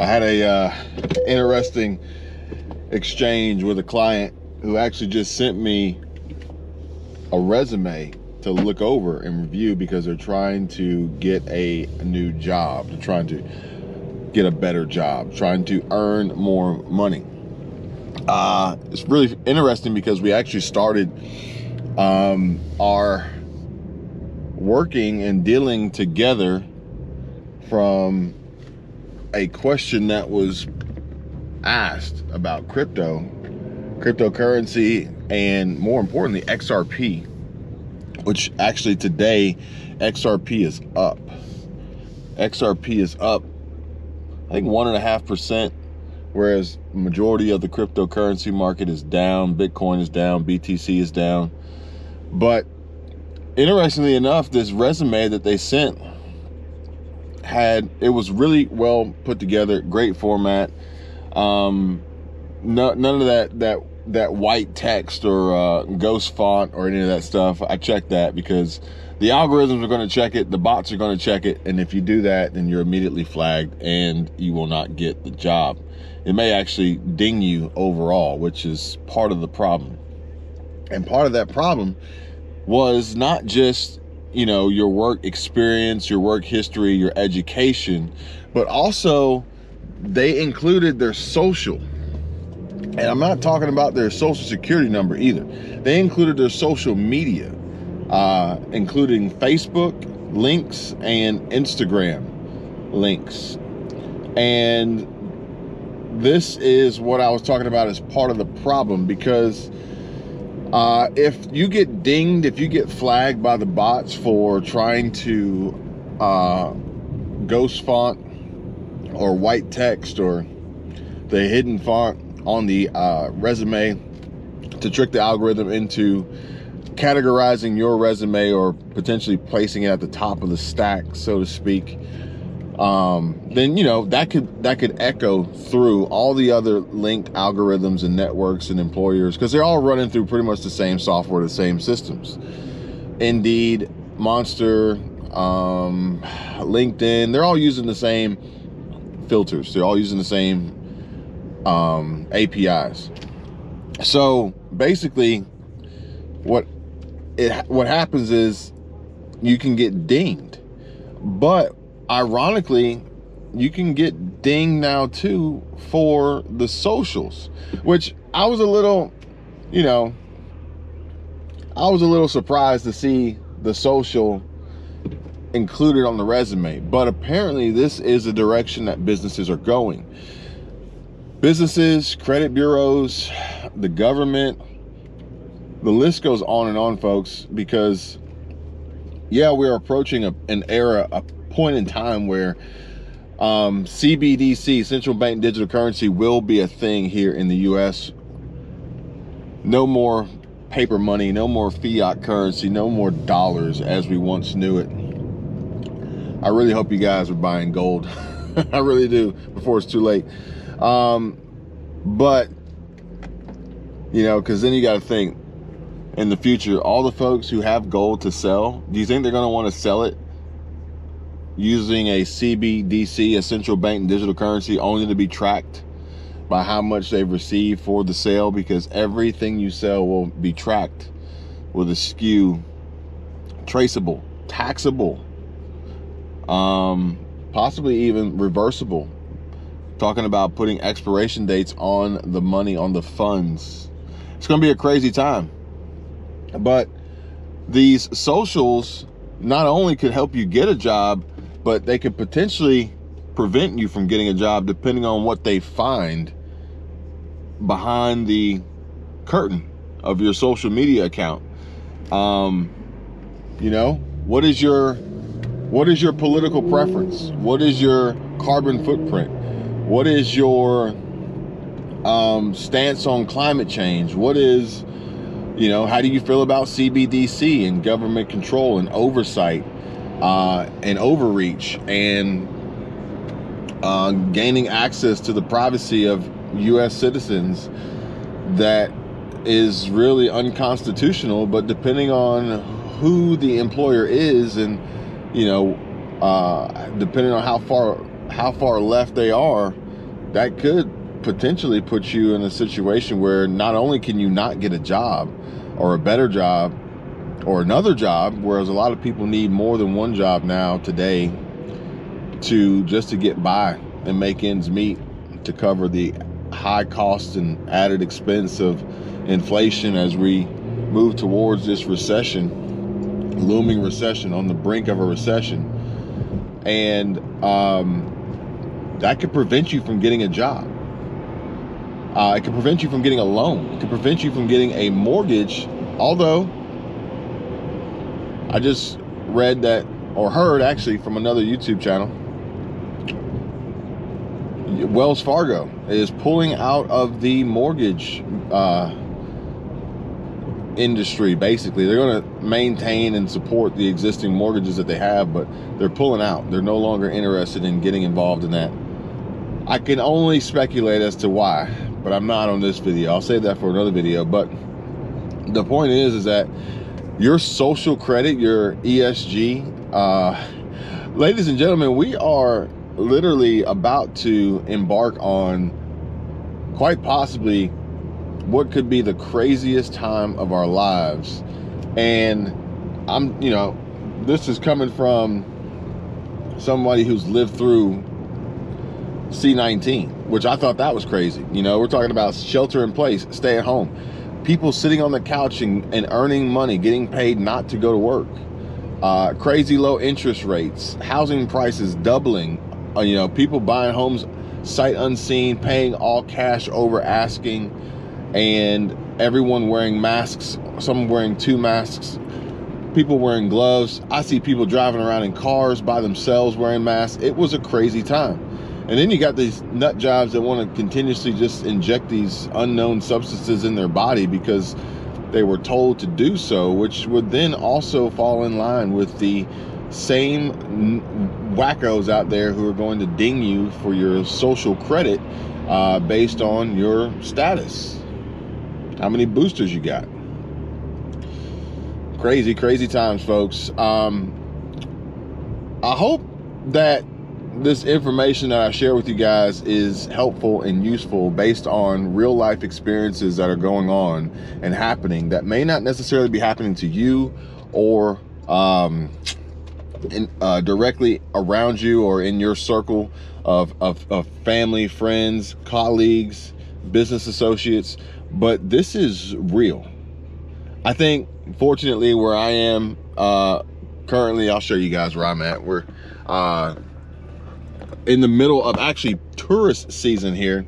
I had a interesting exchange with a client who actually just sent me a resume to look over and review because they're trying to get a new job. They're trying to get a better job, trying to earn more money. It's really interesting because we actually started our working and dealing together from a question that was asked about cryptocurrency, and more importantly, XRP, which actually today, XRP is up. XRP is up, I think 1.5%, whereas majority of the cryptocurrency market is down. Bitcoin is down, BTC is down. But interestingly enough, this resume that they sent it was really well put together, great format. None of that white text or ghost font or any of that stuff. I checked that because the algorithms are going to check it, the bots are going to check it, and if you do that, then you're immediately flagged and you will not get the job. It may actually ding you overall, which is part of the problem. And part of that problem was not just, your work experience, your work history, your education, but also they included their social. And I'm not talking about their social security number either. They included their social media, including Facebook links and Instagram links. And this is what I was talking about as part of the problem, because if you get dinged, if you get flagged by the bots for trying to ghost font or white text or the hidden font on the resume to trick the algorithm into categorizing your resume or potentially placing it at the top of the stack, so to speak, then that could echo through all the other linked algorithms and networks and employers, because they're all running through pretty much the same software, the same systems. Indeed, Monster, LinkedIn, they're all using the same filters. They're all using the same APIs. So basically, what happens is you can get dinged, but ironically, you can get dinged now too for the socials, which I was a little surprised to see the social included on the resume. But apparently this is the direction that businesses are going. Businesses, credit bureaus, the government, the list goes on and on, folks, because we're approaching an era, a point in time where CBDC, central bank digital currency, will be a thing here in the US. No more paper money, no more fiat currency, no more dollars as we once knew it. I really hope you guys are buying gold. I really do, before it's too late. But because then you got to think, in the future, all the folks who have gold to sell, do you think they're going to want to sell it using a CBDC, a central bank digital currency, only to be tracked by how much they've received for the sale? Because everything you sell will be tracked with a skew, traceable, taxable, possibly even reversible. Talking about putting expiration dates on the money, on the funds. It's going to be a crazy time. But these socials not only could help you get a job, but they could potentially prevent you from getting a job, depending on what they find behind the curtain of your social media account. What is your political preference? What is your carbon footprint? What is your stance on climate change? What is, how do you feel about CBDC and government control and oversight and overreach and gaining access to the privacy of U.S. citizens that is really unconstitutional? But depending on who the employer is, and depending on how far left they are, that could potentially put you in a situation where not only can you not get a job or a better job or another job, whereas a lot of people need more than one job now today to get by and make ends meet to cover the high cost and added expense of inflation as we move towards this looming recession, on the brink of a recession. And that could prevent you from getting a job. It could prevent you from getting a loan. It could prevent you from getting a mortgage. Although I just read that, or heard actually from another YouTube channel, Wells Fargo is pulling out of the mortgage industry. Basically, they're going to maintain and support the existing mortgages that they have, but they're pulling out. They're no longer interested in getting involved in that. I can only speculate as to why, but I'm not on this video. I'll save that for another video. But the point is that your social credit, your ESG, ladies and gentlemen, we are literally about to embark on quite possibly what could be the craziest time of our lives. And this is coming from somebody who's lived through C-19, which I thought that was crazy. We're talking about shelter in place, stay at home, people sitting on the couch and earning money, getting paid not to go to work, crazy low interest rates, housing prices doubling, people buying homes sight unseen, paying all cash over asking, and everyone wearing masks, some wearing 2 masks, people wearing gloves. I see people driving around in cars by themselves wearing masks. It was a crazy time. And then you got these nut jobs that want to continuously just inject these unknown substances in their body because they were told to do so, which would then also fall in line with the same wackos out there who are going to ding you for your social credit based on your status, how many boosters you got. Crazy, crazy times, folks. I hope that this information that I share with you guys is helpful and useful based on real life experiences that are going on and happening that may not necessarily be happening to you or directly around you or in your circle of family, friends, colleagues, business associates, but this is real. I think, fortunately, where I am currently, I'll show you guys where I'm at. We're in the middle of actually tourist season here,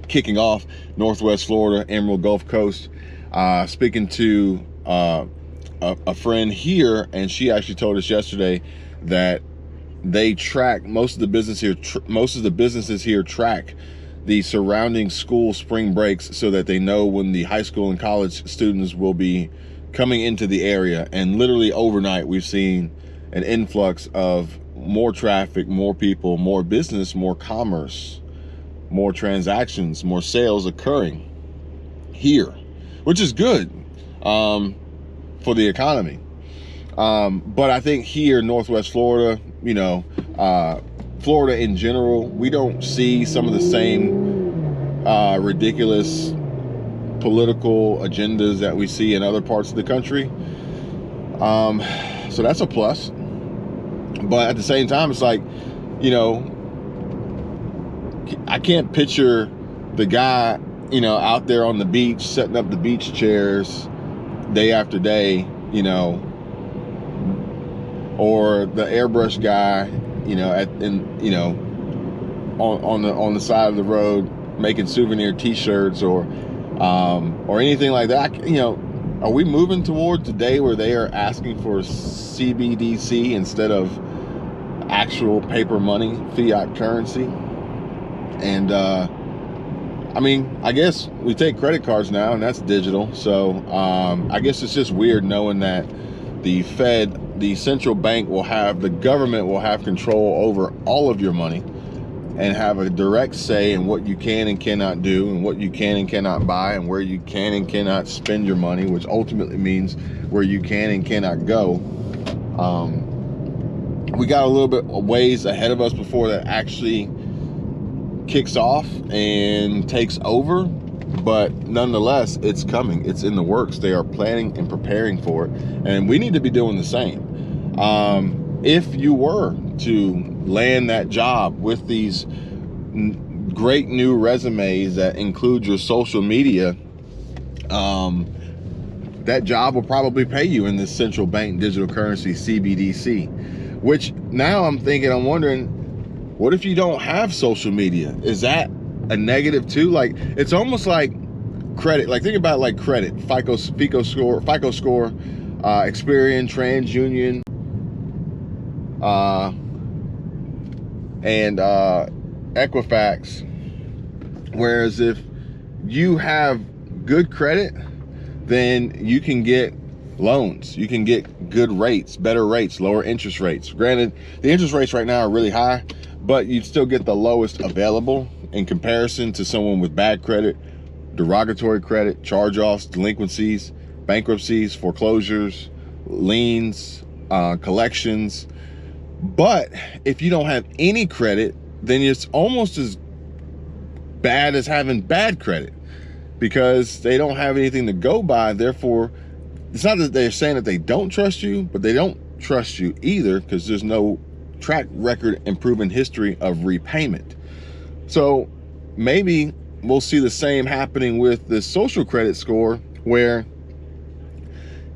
kicking off Northwest Florida, Emerald Gulf Coast. Speaking to a friend here, and she actually told us yesterday that they track most of the businesses here track the surrounding school spring breaks so that they know when the high school and college students will be coming into the area. And literally overnight, we've seen an influx of more traffic, more people, more business, more commerce, more transactions, more sales occurring here, which is good for the economy. But I think here, Northwest Florida, Florida in general, we don't see some of the same ridiculous political agendas that we see in other parts of the country. So that's a plus. But at the same time, it's like, I can't picture the guy, out there on the beach, setting up the beach chairs day after day, or the airbrush guy, on the side of the road making souvenir T-shirts or anything like that. Are we moving towards the day where they are asking for CBDC instead of actual paper money, fiat currency? And I guess we take credit cards now, and that's digital. So I guess it's just weird knowing that the Fed, the central bank, the government will have control over all of your money and have a direct say in what you can and cannot do, and what you can and cannot buy, and where you can and cannot spend your money, which ultimately means where you can and cannot go. We got a little bit of ways ahead of us before that actually kicks off and takes over, but nonetheless, it's coming. It's in the works. They are planning and preparing for it, and we need to be doing the same. If you were to land that job with these great new resumes that include your social media, that job will probably pay you in this central bank digital currency, CBDC, which now I'm wondering, what if you don't have social media? Is that a negative too? Like, it's almost like credit. Like, think about like credit, FICO score, Experian, TransUnion, and Equifax. Whereas if you have good credit, then you can get loans, you can get good rates, better rates, lower interest rates. Granted, the interest rates right now are really high, but you'd still get the lowest available in comparison to someone with bad credit, derogatory credit, charge-offs, delinquencies, bankruptcies, foreclosures, liens, collections. But if you don't have any credit, then it's almost as bad as having bad credit, because they don't have anything to go by. Therefore, it's not that they're saying that they don't trust you, but they don't trust you either, because there's no track record and proven history of repayment. So maybe we'll see the same happening with the social credit score, where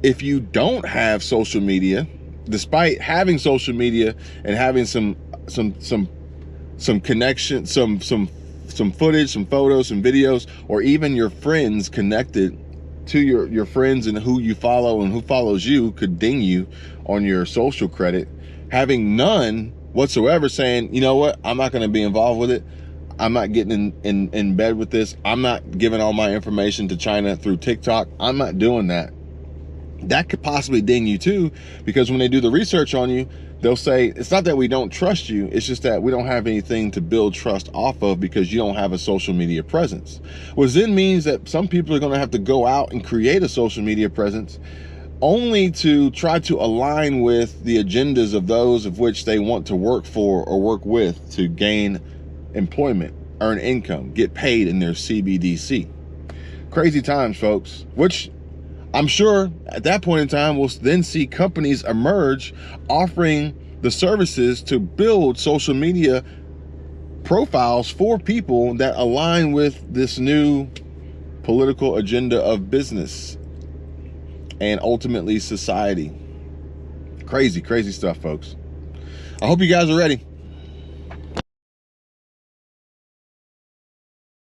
if you don't have social media, despite having social media and having some connection, some footage, some photos, some videos, or even your friends connected to your friends and who you follow and who follows you could ding you on your social credit. Having none whatsoever, saying, you know what, I'm not going to be involved with it. I'm not getting in bed with this. I'm not giving all my information to China through TikTok. I'm not doing that. That could possibly ding you too, because when they do the research on you, they'll say, it's not that we don't trust you, it's just that we don't have anything to build trust off of because you don't have a social media presence. Which then means that some people are going to have to go out and create a social media presence, only to try to align with the agendas of those of which they want to work for or work with to gain employment, earn income, get paid in their CBDC. Crazy times, folks, which I'm sure at that point in time, we'll then see companies emerge offering the services to build social media profiles for people that align with this new political agenda of business and ultimately society. Crazy, crazy stuff, folks. I hope you guys are ready.